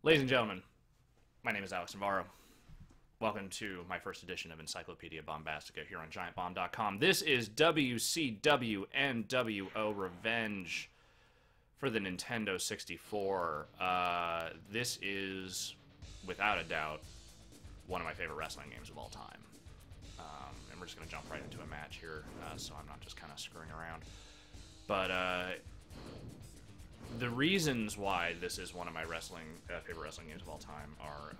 Ladies and gentlemen, my name is Alex Navarro. Welcome to my first edition of Encyclopedia Bombastica here on GiantBomb.com. This is WCW nWo Revenge for the Nintendo 64. This is, without a doubt, one of my favorite wrestling games of all time. And we're just going to jump right into a match here, so I'm not just kind of screwing around. But the reasons why this is one of my favorite wrestling games of all time are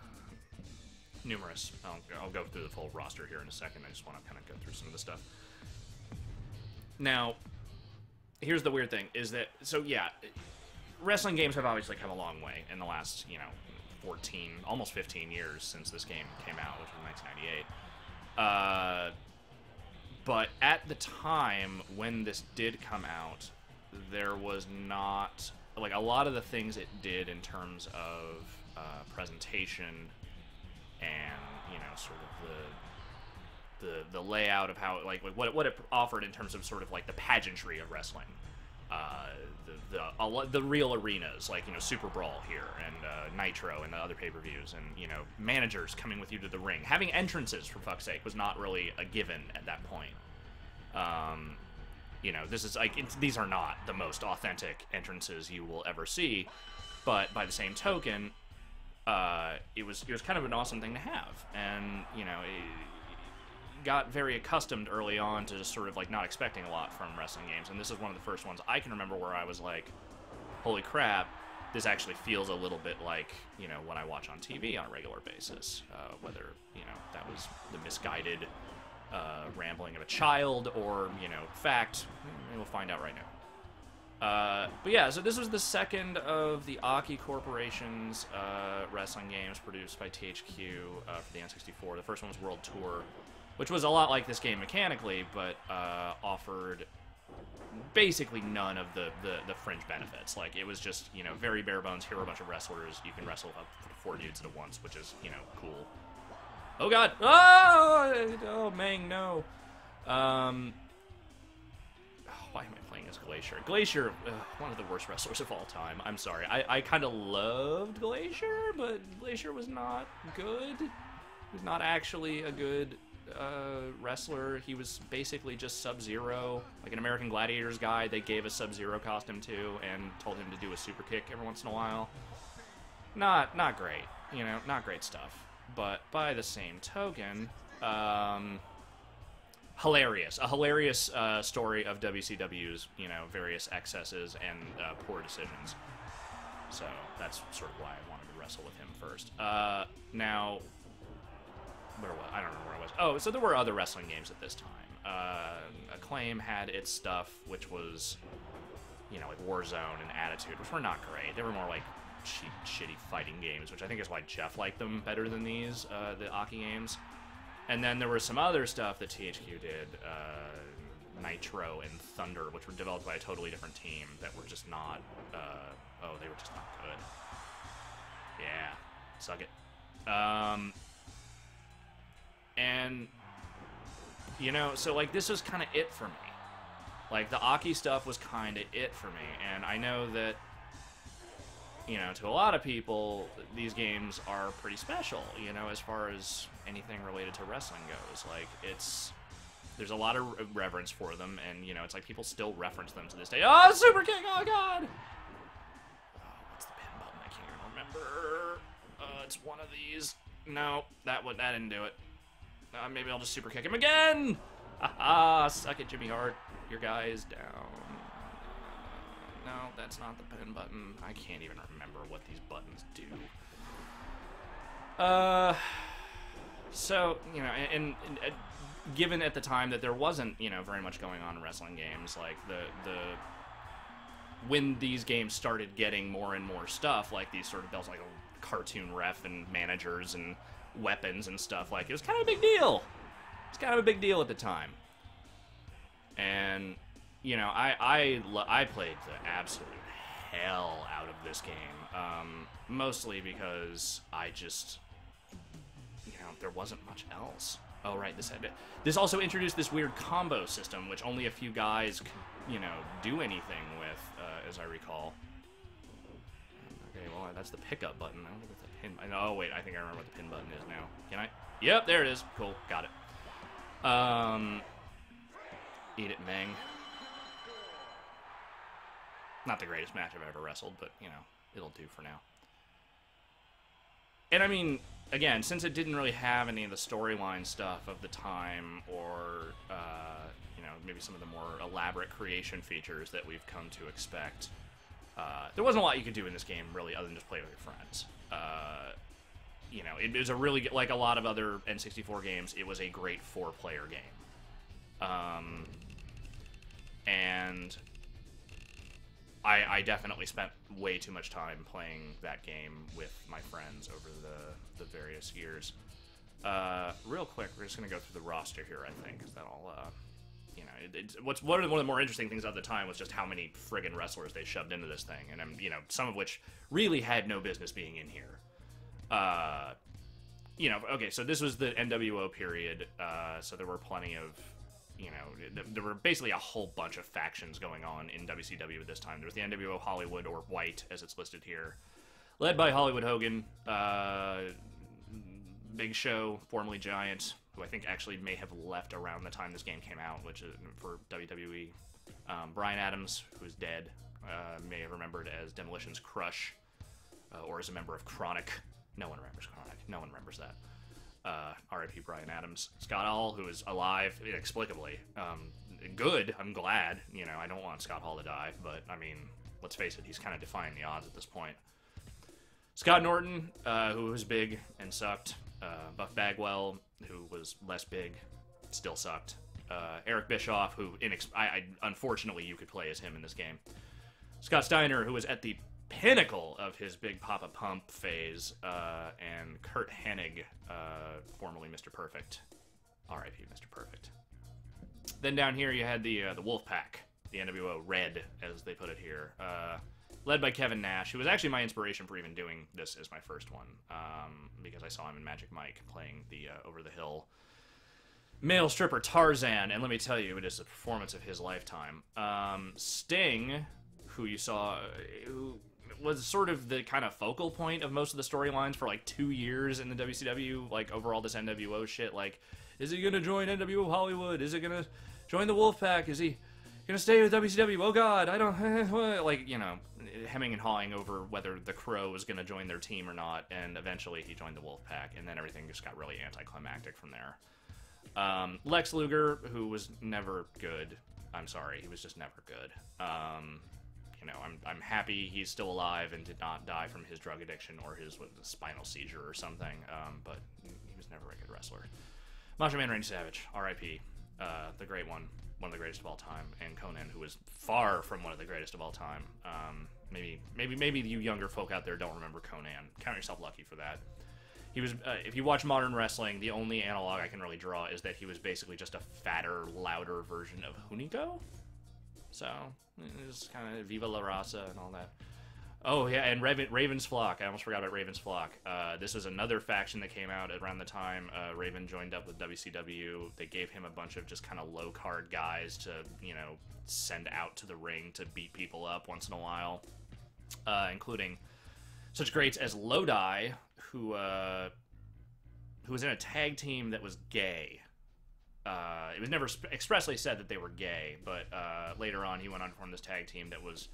numerous. I'll go through the full roster here in a second. I just want to kind of go through some of the stuff. Now, here's the weird thing, is that, so yeah, wrestling games have obviously come a long way in the last, 14, almost 15 years since this game came out, which was 1998. But at the time when this did come out, there was not, like, a lot of the things it did in terms of presentation and, sort of the layout of how, like, what it offered in terms of sort of, like, the pageantry of wrestling. The real arenas, like, Super Brawl here, and Nitro and the other pay-per-views, and, managers coming with you to the ring. Having entrances, for fuck's sake, was not really a given at that point. This is, like, these are not the most authentic entrances you will ever see, but by the same token, it was kind of an awesome thing to have, and, it got very accustomed early on to just sort of, like, not expecting a lot from wrestling games, and this is one of the first ones I can remember where I was like, holy crap, this actually feels a little bit like, what I watch on TV on a regular basis, whether, that was the misguided rambling of a child or, fact, we'll find out right now. But yeah, so this was the second of the Aki Corporation's wrestling games produced by THQ for the N64. The first one was World Tour, which was a lot like this game mechanically, but offered basically none of the fringe benefits. Like, it was just, very bare bones. Here are a bunch of wrestlers. You can wrestle up to 4 dudes at once, which is, cool. Oh god! Oh, Mang, no. Why am I playing as Glacier? Glacier, one of the worst wrestlers of all time. I'm sorry. I kind of loved Glacier, but Glacier was not good. He was not actually a good wrestler. He was basically just Sub-Zero, like an American Gladiators guy they gave a Sub-Zero costume to and told him to do a super kick every once in a while. Not great, not great stuff. But by the same token, hilarious. A hilarious story of WCW's, various excesses and poor decisions. So that's sort of why I wanted to wrestle with him first. Now, where was I don't remember where I was. Oh, so there were other wrestling games at this time. Acclaim had its stuff, which was, like Warzone and Attitude, which were not great. They were more like cheap, shitty fighting games, which I think is why Jeff liked them better than these, the Aki games. And then there was some other stuff that THQ did, Nitro and Thunder, which were developed by a totally different team that were just not, they were just not good. Yeah, suck it. And, so, like, this was kind of it for me. Like, the Aki stuff was kind of it for me, and I know that, to a lot of people, these games are pretty special, as far as anything related to wrestling goes. Like, there's a lot of reverence for them, and, it's like people still reference them to this day. Oh, Super Kick! Oh, God! Oh, what's the pin button? I can't even remember. It's one of these. No, that didn't do it. Maybe I'll just Super Kick him again! Haha, suck it, Jimmy Hart. Your guy is down. No, that's not the pin button. I can't even remember what these buttons do. So, and given at the time that there wasn't, very much going on in wrestling games, like, when these games started getting more and more stuff, like these sort of, there was like a cartoon ref and managers and weapons and stuff, like, it was kind of a big deal. It's kind of a big deal at the time. And, I played the absolute hell out of this game, mostly because I just, there wasn't much else. Oh, right, this also introduced this weird combo system, which only a few guys could, do anything with, as I recall. Okay, well, that's the pickup button. I don't know what the pin... Oh, wait, I think I remember what the pin button is now. Can I? Yep, there it is. Cool, got it. Eat it, Meng. Not the greatest match I've ever wrestled, but, you know, it'll do for now. And, I mean, again, since it didn't really have any of the storyline stuff of the time or, you know, maybe some of the more elaborate creation features that we've come to expect, there wasn't a lot you could do in this game, really, other than just play with your friends. You know, it was a really, like a lot of other N64 games, it was a great 4-player game. And I definitely spent way too much time playing that game with my friends over the various years. Real quick, we're just going to go through the roster here, I think, because that'll, you know, one of the more interesting things at the time was just how many friggin' wrestlers they shoved into this thing, and, you know, some of which really had no business being in here. You know, okay, so this was the nWo period, so there were plenty of, you know, there were basically a whole bunch of factions going on in WCW at this time. There was the nWo Hollywood, or White, as it's listed here, led by Hollywood Hogan, Big Show, formerly Giant, who I think actually may have left around the time this game came out, which is for WWE. Brian Adams, who is dead, may have remembered as Demolition's Crush, or as a member of Chronic. No one remembers Chronic. No one remembers that. R.I.P. Brian Adams. Scott Hall, who is alive inexplicably. Good. I'm glad. You know, I don't want Scott Hall to die, but, I mean, let's face it, he's kind of defying the odds at this point. Scott Norton, who was big and sucked. Buff Bagwell, who was less big, still sucked. Eric Bischoff, who, unfortunately, you could play as him in this game. Scott Steiner, who was at the pinnacle of his Big Papa Pump phase, and Kurt Hennig, formerly Mr. Perfect. R.I.P. Mr. Perfect. Then down here you had the Wolfpack, the nWo Red, as they put it here, led by Kevin Nash, who was actually my inspiration for even doing this as my first one, because I saw him in Magic Mike playing the over-the-hill male stripper Tarzan, and let me tell you, it is the performance of his lifetime. Sting, who you saw, who was sort of the kind of focal point of most of the storylines for like 2 years in the WCW, like overall this nWo shit, like, is he gonna join nWo Hollywood? Is he gonna join the Wolfpack? Is he gonna stay with WCW? Oh god, I don't, like, you know, hemming and hawing over whether the Crow was gonna join their team or not, and eventually he joined the Wolfpack, and then everything just got really anticlimactic from there. Lex Luger, who was never good. I'm sorry, he was just never good. You know, I'm happy he's still alive and did not die from his drug addiction or his spinal seizure or something, but he was never a good wrestler. Macho Man Randy Savage, R.I.P., the great one of the greatest of all time, and Conan, who was far from one of the greatest of all time. Maybe you younger folk out there don't remember Conan. Count yourself lucky for that. He was, if you watch modern wrestling, the only analog I can really draw is that he was basically just a fatter, louder version of Hunico. So, it was kind of Viva La Raza and all that. Oh, yeah, and Raven's Flock. I almost forgot about Raven's Flock. This was another faction that came out around the time Raven joined up with WCW. They gave him a bunch of just kind of low-card guys to, you know, send out to the ring to beat people up once in a while, including such greats as Lodi, who was in a tag team that was gay. It was never expressly said that they were gay, but later on he went on to form this tag team that was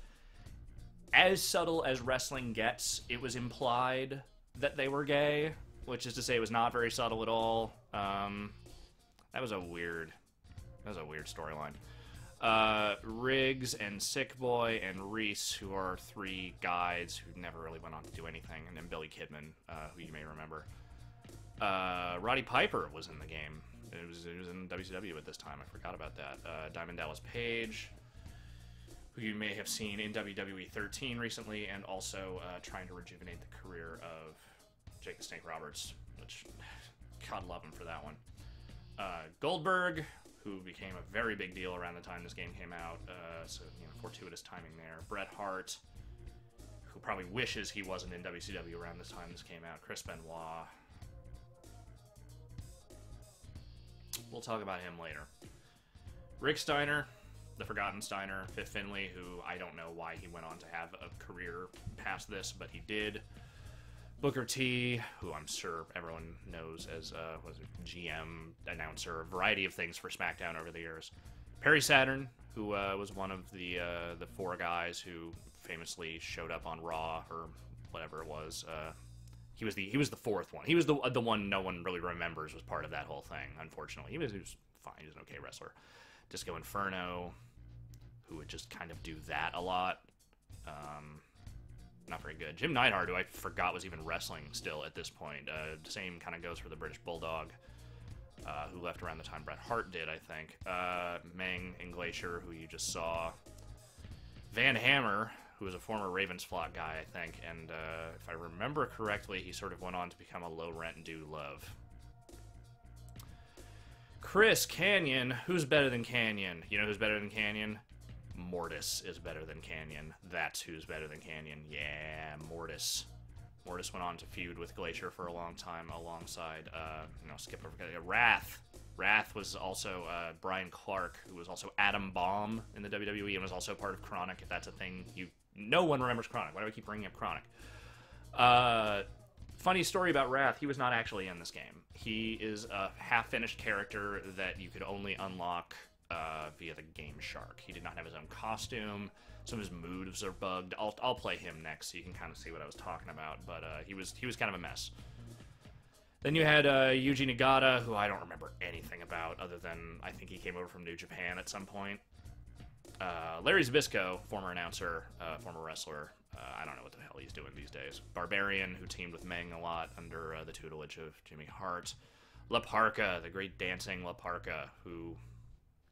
as subtle as wrestling gets. It was implied that they were gay, which is to say it was not very subtle at all. That was a weird storyline. Riggs and Sick Boy and Reese, who are three guys who never really went on to do anything, and then Billy Kidman, who you may remember. Roddy Piper was in the game. It was in WCW at this time. I forgot about that. Diamond Dallas Page, who you may have seen in WWE 13 recently, and also trying to rejuvenate the career of Jake the Snake Roberts, which, God love him for that one. Goldberg, who became a very big deal around the time this game came out, so, you know, fortuitous timing there. Bret Hart, who probably wishes he wasn't in WCW around this time this came out. Chris Benoit. We'll talk about him later. Rick Steiner, the Forgotten Steiner, Fifth Finlay, who I don't know why he went on to have a career past this, but he did. Booker T, who I'm sure everyone knows as was a GM, announcer, a variety of things for SmackDown over the years. Perry Saturn, who was one of the 4 guys who famously showed up on Raw or whatever it was. He was the 4th one. He was the one no one really remembers was part of that whole thing. Unfortunately, he was fine. He was an okay wrestler. Disco Inferno, who would just kind of do that a lot. Not very good. Jim Neidhart, who I forgot was even wrestling still at this point. The same kind of goes for the British Bulldog, who left around the time Bret Hart did, I think. Meng and Glacier, who you just saw. Van Hammer, who was a former Ravens Flock guy, I think. And if I remember correctly, he sort of went on to become a low-rent dude love. Chris Kanyon, who's better than Kanyon? You know who's better than Kanyon? Mortis is better than Kanyon. That's who's better than Kanyon. Yeah, Mortis. Mortis went on to feud with Glacier for a long time alongside, skip over Wrath. Wrath was also Brian Clark, who was also Adam Bomb in the WWE and was also part of Chronic, if that's a thing. No one remembers Chronic. Why do I keep bringing up Chronic? Funny story about Wrath, he was not actually in this game. He is a half-finished character that you could only unlock via the Game Shark. He did not have his own costume. Some of his moves are bugged. I'll play him next so you can kind of see what I was talking about, but he was kind of a mess. Then you had Yuji Nagata, who I don't remember anything about other than I think he came over from New Japan at some point. Larry Zbyszko, former announcer, former wrestler. I don't know what the hell he's doing these days. Barbarian, who teamed with Meng a lot under the tutelage of Jimmy Hart. La Parka, the great dancing La Parka, who...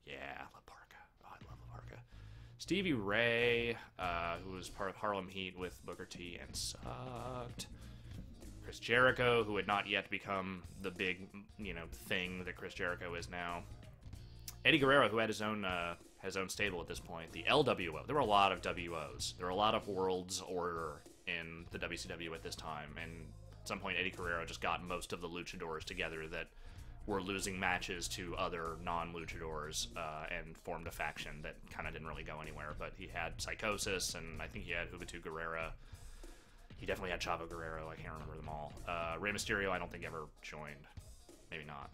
Yeah, La Parka. Oh, I love La Parka. Stevie Ray, who was part of Harlem Heat with Booker T and sucked. Chris Jericho, who had not yet become the big, thing that Chris Jericho is now. Eddie Guerrero, who had his own stable at this point. The LWO. There were a lot of WOs. There were a lot of World's Order in the WCW at this time, and at some point Eddie Guerrero just got most of the luchadors together that were losing matches to other non-luchadors and formed a faction that kind of didn't really go anywhere. But he had Psychosis, and I think he had Juventud Guerrera. He definitely had Chavo Guerrero. I can't remember them all. Rey Mysterio, I don't think ever joined. Maybe not.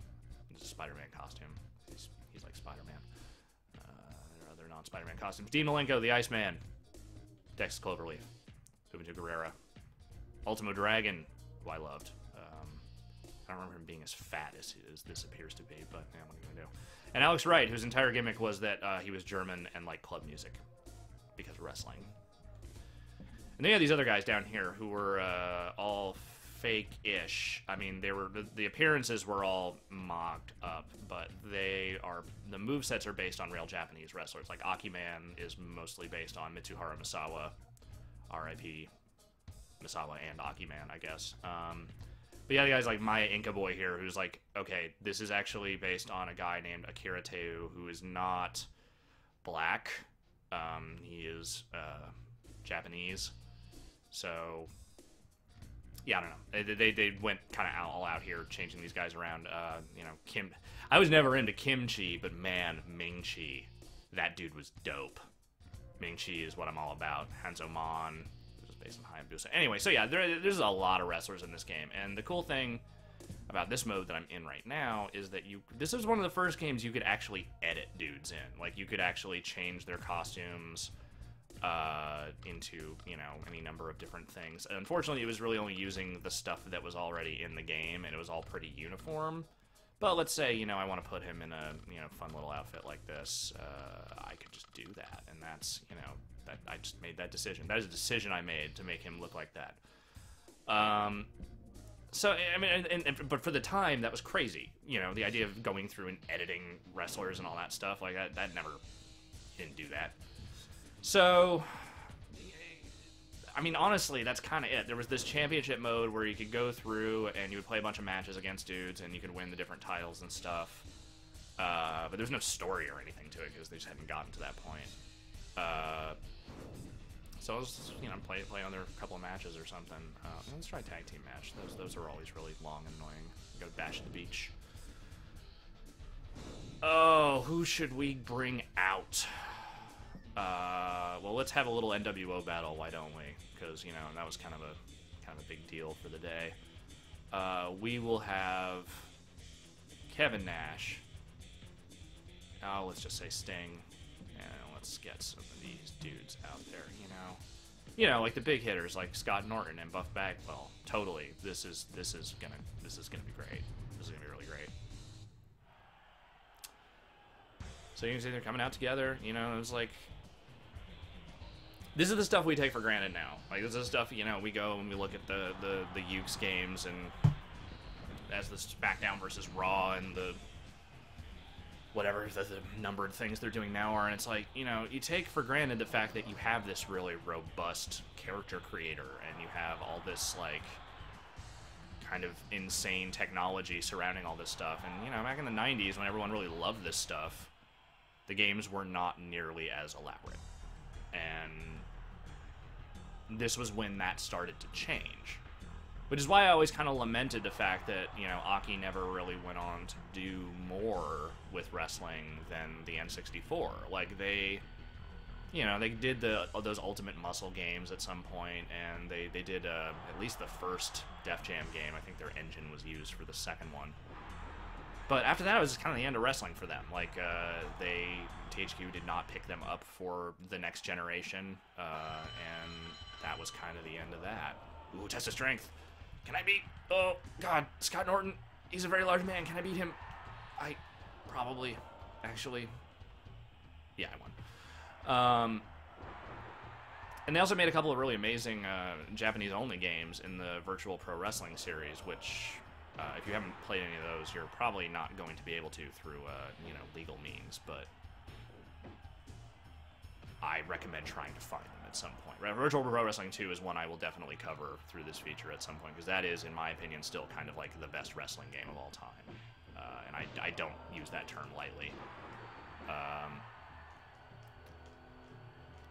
It's a Spider-Man costume. He's like Spider-Man. There are other non-Spider-Man costumes. Dean Malenko, the Iceman. Dex Cloverleaf. Juventud Guerrera. Ultimo Dragon, who I loved. I don't remember him being as fat as this appears to be, but yeah, what are you going to do? And Alex Wright, whose entire gimmick was that he was German and liked club music because of wrestling. And then you had these other guys down here who were all fake-ish. I mean, the appearances were all mocked up, but the movesets are based on real Japanese wrestlers. Like Akiman is mostly based on Mitsuharu Misawa, R.I.P. Misawa and Akiman, I guess. But yeah, the guy's like Maya Inca Boy here, who's like, okay, this is actually based on a guy named Akira Teu, who is not black. He is Japanese. So, yeah, I don't know. They went kind of all out here, changing these guys around. Kim. I was never into Kimchi, but man, Ming Chi, that dude was dope. Ming Chi is what I'm all about. Hanzo Man. Based on Hayabusa. Anyway, so yeah, there's a lot of wrestlers in this game, and the cool thing about this mode that I'm in right now is that this is one of the first games you could actually edit dudes in. Like, you could actually change their costumes into, any number of different things. Unfortunately, it was really only using the stuff that was already in the game, and it was all pretty uniform. But let's say, I want to put him in a, fun little outfit like this. I could just do that, and that's, that I just made that decision. That is a decision I made to make him look like that. So, I mean, but for the time, that was crazy. The idea of going through and editing wrestlers and all that stuff, like that never, didn't do that. So, I mean, honestly, that's kind of it. There was this championship mode where you could go through and you would play a bunch of matches against dudes and you could win the different titles and stuff. But there's no story or anything to it because they just hadn't gotten to that point. So I was, play on there a couple of matches or something. Let's try a tag team match. Those are always really long and annoying. Go to Bash at the Beach. Oh, who should we bring out? Well, let's have a little nWo battle. Why don't we? Because you know that was kind of a big deal for the day. We will have Kevin Nash. Oh, let's just say Sting, and let's get some of these dudes out there. You know, like the big hitters, like Scott Norton and Buff Bagwell. Totally, this is gonna be great. This is gonna be really great. So you can see they're coming out together. You know, it was like, this is the stuff we take for granted now. Like, this is the stuff, you know, we go and we look at the Ukes games and as the SmackDown versus Raw and the whatever the numbered things they're doing now are, and it's like, you know, you take for granted the fact that you have this really robust character creator and you have all this, like, kind of insane technology surrounding all this stuff. And, you know, back in the 90s when everyone really loved this stuff, the games were not nearly as elaborate. And this was when that started to change. Which is why I always kind of lamented the fact that, you know, Aki never really went on to do more with wrestling than the N64. Like, they, you know, they did those Ultimate Muscle games at some point, and they did at least the first Def Jam game. I think their engine was used for the second one. But after that, it was kind of the end of wrestling for them. Like, THQ did not pick them up for the next generation, and that was kind of the end of that. Ooh, test of strength. Can I beat... Oh, God, Scott Norton. He's a very large man. Can I beat him? I probably, actually... Yeah, I won. And they also made a couple of really amazing Japanese-only games in the Virtual Pro Wrestling series, which... if you haven't played any of those, you're probably not going to be able to through, you know, legal means, but I recommend trying to find them at some point. Virtual Pro Wrestling 2 is one I will definitely cover through this feature at some point, because that is, in my opinion, still kind of like the best wrestling game of all time. And I don't use that term lightly.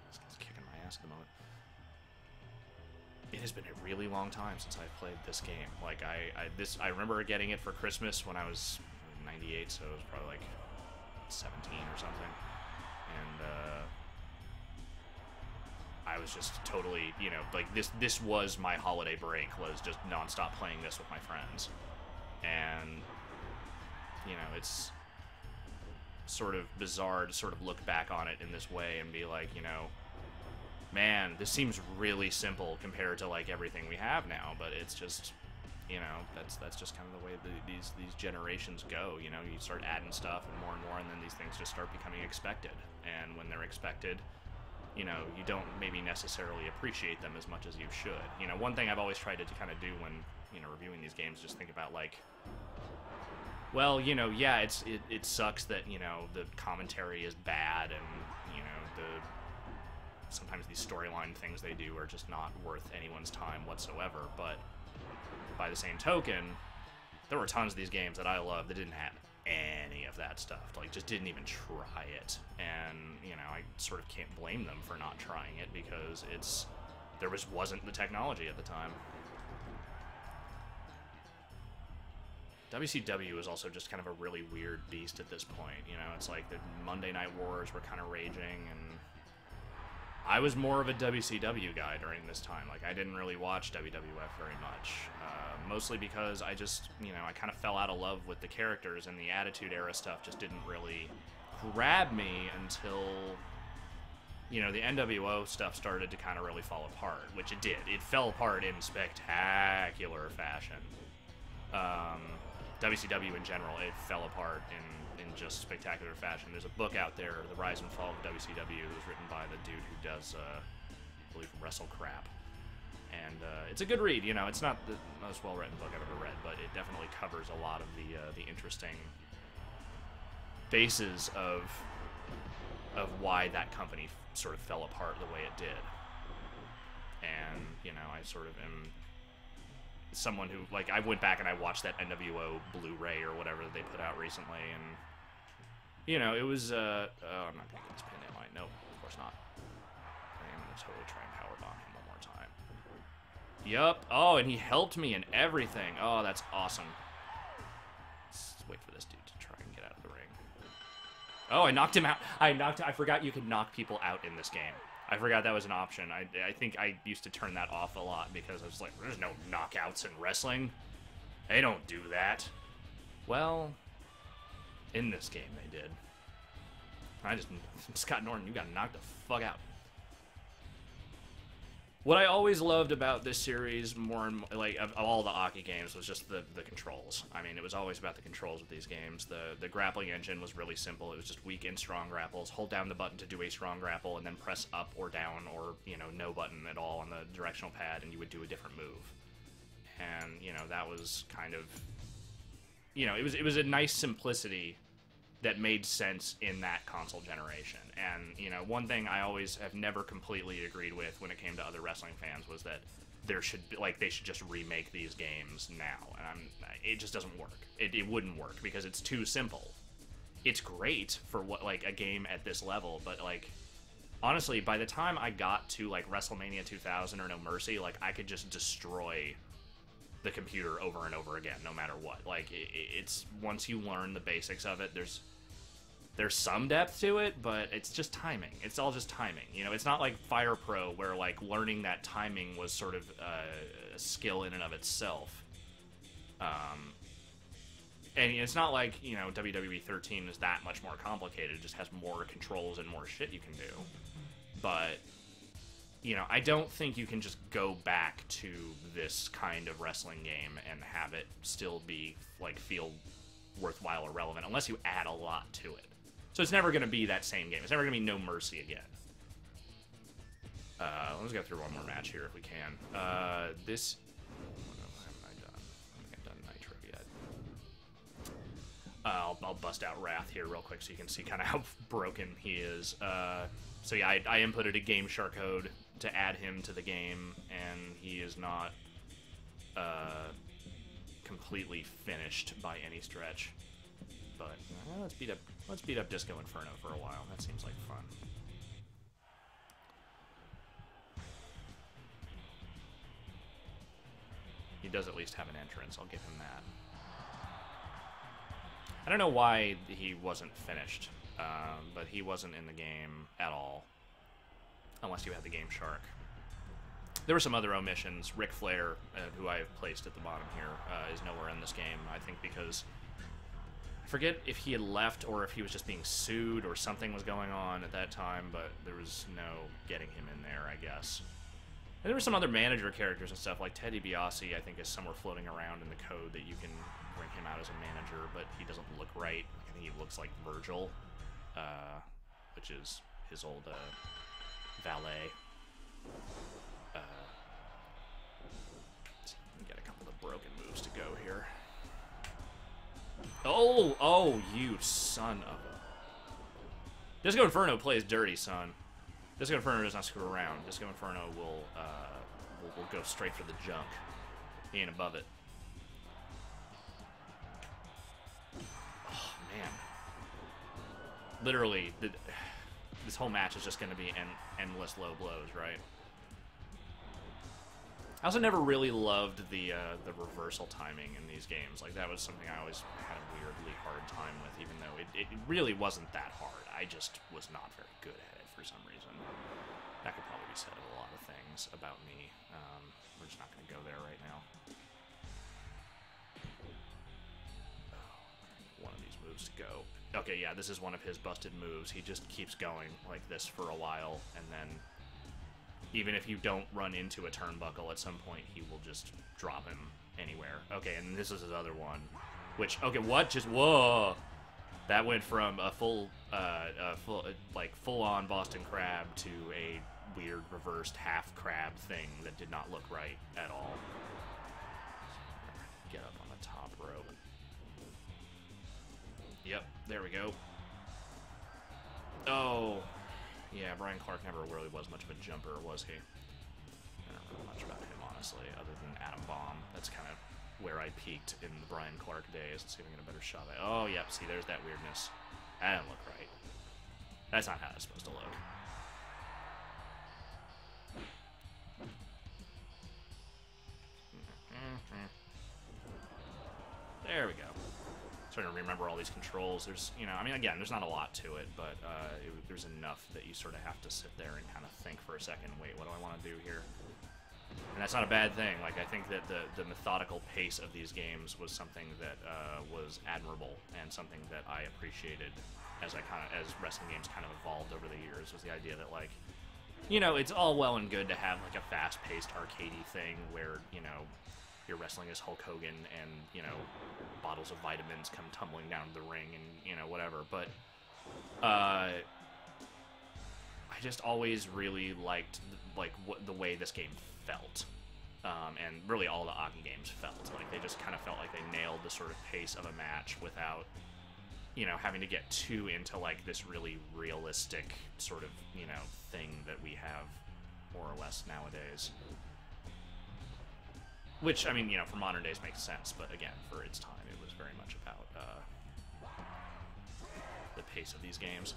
This guy's kicking my ass at the moment. It has been a really long time since I've played this game. Like, I remember getting it for Christmas when I was 98, so it was probably like 17 or something. And I was just totally, you know, like, this was my holiday break, was just nonstop playing this with my friends. And, you know, it's sort of bizarre to sort of look back on it in this way and be like, you know, man, this seems really simple compared to, like, everything we have now, but it's just, you know, that's just kind of the way these generations go. You know, you start adding stuff and more, and then these things just start becoming expected. And when they're expected, you know, you don't maybe necessarily appreciate them as much as you should. You know, one thing I've always tried to kind of do when, you know, reviewing these games, just think about, like, well, you know, yeah, it sucks that, you know, the commentary is bad, and, you know, sometimes these storyline things they do are just not worth anyone's time whatsoever, but by the same token, there were tons of these games that I loved that didn't have any of that stuff. Like, just didn't even try it. And, you know, I sort of can't blame them for not trying it, because there wasn't the technology at the time. WCW was also just kind of a really weird beast at this point. You know, it's like the Monday Night Wars were kind of raging, and I was more of a WCW guy during this time. Like, I didn't really watch WWF very much, mostly because I just, you know, I kind of fell out of love with the characters, and the Attitude Era stuff just didn't really grab me until, you know, the nWo stuff started to kind of really fall apart, which it did. It fell apart in spectacular fashion. WCW in general, it fell apart in just spectacular fashion. There's a book out there, The Rise and Fall of WCW, it was written by the dude who does, I believe, Wrestle Crap. And it's a good read. You know, it's not the most well-written book I've ever read, but it definitely covers a lot of the interesting bases of why that company sort of fell apart the way it did. And, you know, I sort of am someone who, like, I went back and I watched that nWo Blu-ray or whatever they put out recently, and, you know, it was, oh, I'm not gonna get this pin, am I? Nope, of course not. I'm gonna totally try and powerbomb him one more time. Yup. Oh, and he helped me in everything. Oh, that's awesome. Let's wait for this dude to try and get out of the ring. Oh, I knocked him out. I forgot you could knock people out in this game. I forgot that was an option. I think I used to turn that off a lot because I was like, there's no knockouts in wrestling. They don't do that. Well, in this game they did. Scott Norton, you got knocked the fuck out. What I always loved about this series, more and more, like of all the Aki games, was just the controls. I mean, it was always about the controls with these games. The grappling engine was really simple. It was just weak and strong grapples. Hold down the button to do a strong grapple, and then press up or down, or no button at all on the directional pad, and you would do a different move. And that was kind of, it was a nice simplicity that made sense in that console generation. And, one thing I always have never completely agreed with when it came to other wrestling fans was that there should be, they should just remake these games now. And it just doesn't work. It wouldn't work because it's too simple. It's great for a game at this level, but, honestly, by the time I got to, WrestleMania 2000 or No Mercy, I could just destroy the computer over and over again, no matter what. It's once you learn the basics of it, there's some depth to it, but it's just timing. It's all just timing. It's not like Fire Pro, where learning that timing was sort of a skill in and of itself. And it's not like WWE 13 is that much more complicated. It just has more controls and more shit you can do. But I don't think you can just go back to this kind of wrestling game and have it still be, feel worthwhile or relevant, unless you add a lot to it. So it's never going to be that same game. It's never going to be No Mercy again. Let's go through one more match here if we can. This... What haven't I done? I don't think I've done Nitro yet. I'll bust out Wrath here real quick so you can see kind of how broken he is. So yeah, I inputted a Game Shark code to add him to the game, and he is not completely finished by any stretch. But let's beat up Disco Inferno for a while. That seems like fun. He does at least have an entrance. I'll give him that. I don't know why he wasn't finished, but he wasn't in the game at all. Unless you had the Game Shark. There were some other omissions. Ric Flair, who I have placed at the bottom here, is nowhere in this game. I think because... I forget if he had left or if he was just being sued or something was going on at that time, but there was no getting him in there, I guess. And there were some other manager characters and stuff, like Ted DiBiase, I think, is somewhere floating around in the code that you can bring him out as a manager, but he doesn't look right. I think he looks like Virgil, which is his old... valet. Let's get a couple of broken moves to go here. Oh, you son of a... Disco Inferno plays dirty, son. Disco Inferno does not screw around. Disco Inferno will go straight for the junk. He ain't above it. Oh, man. Literally, this whole match is just going to be endless low blows, right? I also never really loved the reversal timing in these games. That was something I always had a weirdly hard time with, even though it really wasn't that hard. I just was not very good at it for some reason. That could probably be said of a lot of things about me. We're just not going to go there right now. One of these moves to go. Okay, yeah, this is one of his busted moves. He just keeps going like this for a while, and then even if you don't run into a turnbuckle at some point, he will just drop him anywhere. Okay, and this is his other one, which, okay, what? Just, whoa! That went from a full-on Boston Crab to a weird reversed half crab thing that did not look right at all. Get up on the top rope. Yep, there we go. Oh, yeah, Brian Clark never really was much of a jumper, was he? I don't know much about him, honestly, other than Adam Bomb. That's kind of where I peaked in the Brian Clark days. Let's see if I can get a better shot at it. Oh, yep, see, there's that weirdness. That didn't look right. That's not how it's supposed to look. There we go. trying to remember all these controls. There's, you know, I mean, again, there's not a lot to it, but there's enough that you sort of have to sit there and kind of think for a second. Wait, what do I want to do here? And that's not a bad thing. Like, I think that the methodical pace of these games was something that was admirable and something that I appreciated as wrestling games kind of evolved over the years. Was the idea that, like, you know, it's all well and good to have like a fast-paced arcadey thing where, you know, you're wrestling as Hulk Hogan and, you know, bottles of vitamins come tumbling down the ring and, you know, whatever. But I just always really liked the way this game felt, and really all the Aki games felt. Like, they just kind of felt like they nailed the sort of pace of a match without, you know, having to get too into like this really realistic sort of, you know, thing that we have more or less nowadays. Which, I mean, you know, for modern days makes sense, but again, for its time, it was very much about the pace of these games.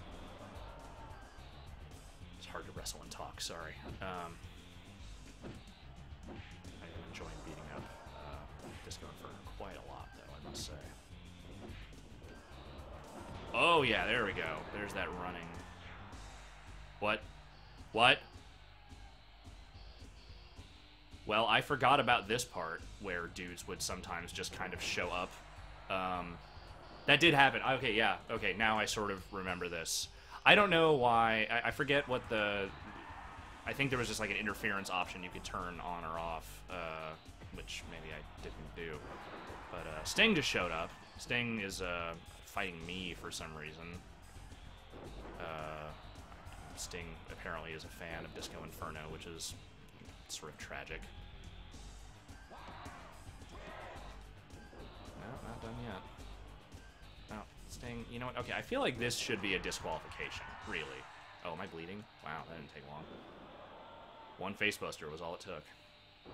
It's hard to wrestle and talk, sorry. I am enjoying beating up Disco Inferno quite a lot, though, I must say. Oh, yeah, there we go. There's that running. What? What? Well, I forgot about this part where dudes would sometimes just kind of show up. That did happen. Okay, yeah. Okay, now I sort of remember this. I don't know why. I forget what the... I think there was just like an interference option you could turn on or off, which maybe I didn't do. But Sting just showed up. Sting is fighting me for some reason. Sting apparently is a fan of Disco Inferno, which is sort of tragic. No, not done yet. No, Sting, you know what? Okay, I feel like this should be a disqualification, really. Oh, am I bleeding? Wow, that didn't take long. One facebuster was all it took. Can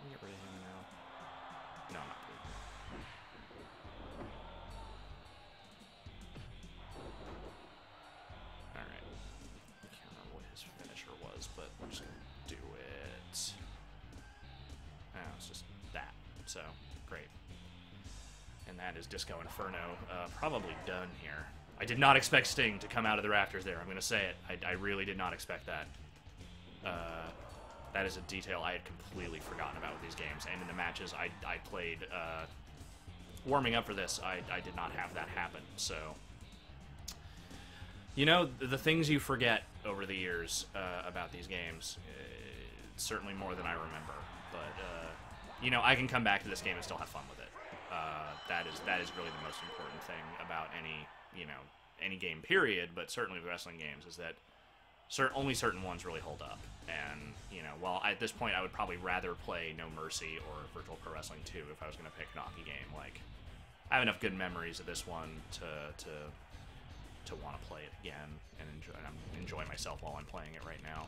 we get rid of him now? No, I'm not bleeding. Alright. I can't remember what his finisher was, but I'm just gonna do it. Oh, it's just that. So, great. And that is Disco Inferno. Probably done here. I did not expect Sting to come out of the rafters there. I'm going to say it. I really did not expect that. That is a detail I had completely forgotten about with these games. And in the matches I played warming up for this, I did not have that happen. So, you know, the things you forget over the years about these games, certainly more than I remember. But, you know, I can come back to this game and still have fun with it. That is really the most important thing about any game, period, but certainly with wrestling games, is that only certain ones really hold up. And, you know, while at this point I would probably rather play No Mercy or Virtual Pro Wrestling 2 if I was going to pick an Aki game, like, I have enough good memories of this one to want to play it again and enjoy myself while I'm playing it right now.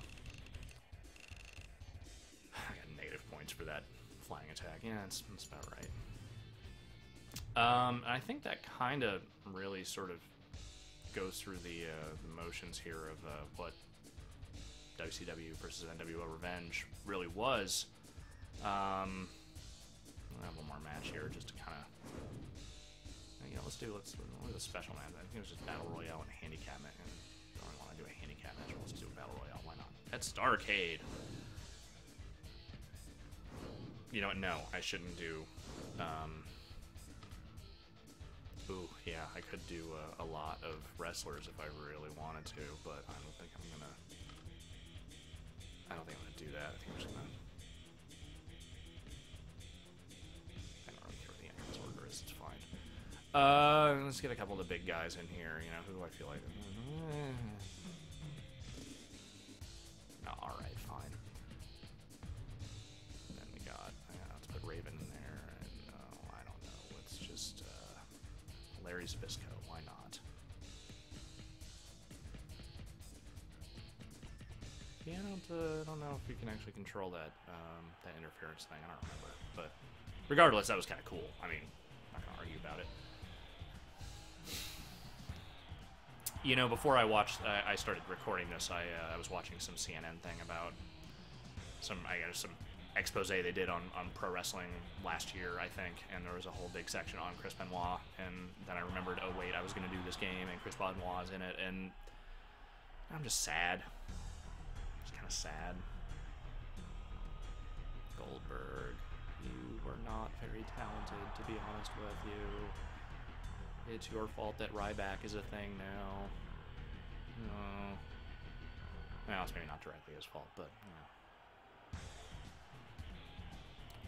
I got negative points for that flying attack. Yeah, that's about right. I think that kind of really sort of goes through the motions here of what WCW versus nWo Revenge really was. I'll have one more match here just to kind of, you know, let's do a special match. I think it was just Battle Royale and handicap match. And I don't really want to do a handicap match. Let's just do a Battle Royale. Why not? That's Starrcade. You know what? No, I shouldn't do. Ooh, yeah, I could do a lot of wrestlers if I really wanted to, but I don't think I'm gonna do that. I think I'm just gonna... I don't really care what the entrance order is, it's fine. Let's get a couple of the big guys in here, you know, who do I feel like... No, alright, fine. And then we got... let's put Raven in there, and I don't know, let's just... Larry Zbyszko, why not? Yeah, I don't know if we can actually control that that interference thing. I don't remember, but regardless, that was kind of cool. I mean, I'm not gonna argue about it. You know, before I started recording this, I was watching some CNN thing about some expose they did on pro wrestling last year, I think, and there was a whole big section on Chris Benoit, and then I remembered, oh wait, I was going to do this game, and Chris Benoit is in it, and I'm just sad. Just kind of sad. Goldberg, you were not very talented, to be honest with you. It's your fault that Ryback is a thing now. No. Well, it's maybe not directly his fault, but, you know.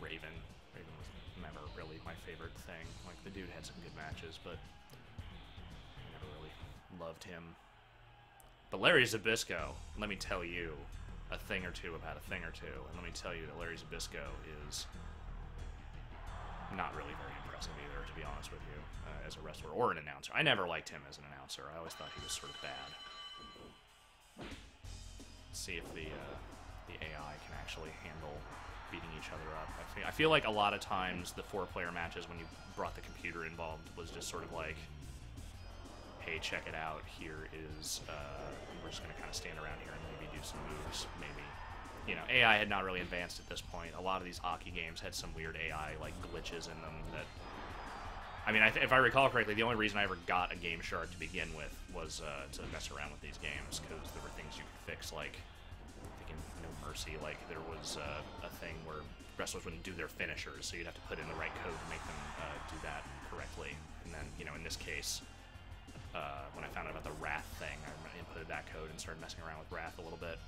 Raven was never really my favorite thing. Like, the dude had some good matches, but I never really loved him. But Larry Zbyszko, let me tell you a thing or two about a thing or two, and let me tell you that Larry Zbyszko is not really very impressive either, to be honest with you, as a wrestler or an announcer. I never liked him as an announcer. I always thought he was sort of bad. Let's see if the AI can actually handle beating each other up. I feel like a lot of times the 4-player matches, when you brought the computer involved, was just sort of like, hey, check it out, here is, we're just going to kind of stand around here and maybe do some moves, maybe. You know, AI had not really advanced at this point. A lot of these Aki games had some weird AI, like, glitches in them that... I mean, if I recall correctly, the only reason I ever got a Game Shark to begin with was to mess around with these games, because there were things you could fix, like, thinking No Mercy, like, there was a thing where wrestlers wouldn't do their finishers, so you'd have to put in the right code to make them do that correctly. And then, you know, in this case, when I found out about the Wrath thing, I inputted that code and started messing around with Wrath a little bit.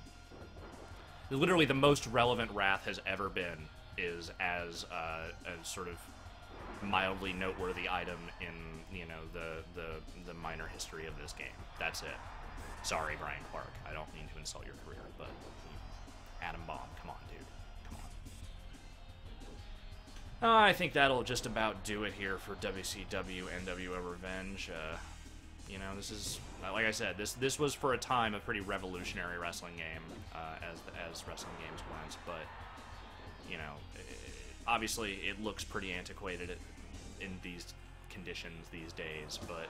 Literally, the most relevant Wrath has ever been is as a sort of mildly noteworthy item in, you know, the minor history of this game. That's it. Sorry, Brian Clark. I don't mean to insult your career, but Atom Bomb, come on, dude. Come on. I think that'll just about do it here for WCW nWo Revenge. You know, this is, like I said, this was for a time a pretty revolutionary wrestling game, as wrestling games went, but, you know, obviously it looks pretty antiquated in these conditions these days, but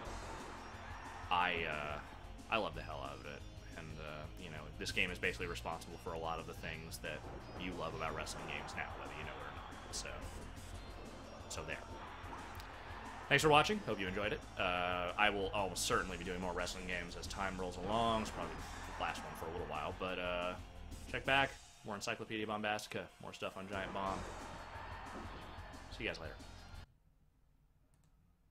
I love the hell out of it, and, you know, this game is basically responsible for a lot of the things that you love about wrestling games now, whether you know it or not, so there. Thanks for watching. Hope you enjoyed it. I will almost certainly be doing more wrestling games as time rolls along. It's probably the last one for a little while, but check back. More Encyclopedia Bombastica. More stuff on Giant Bomb. See you guys later.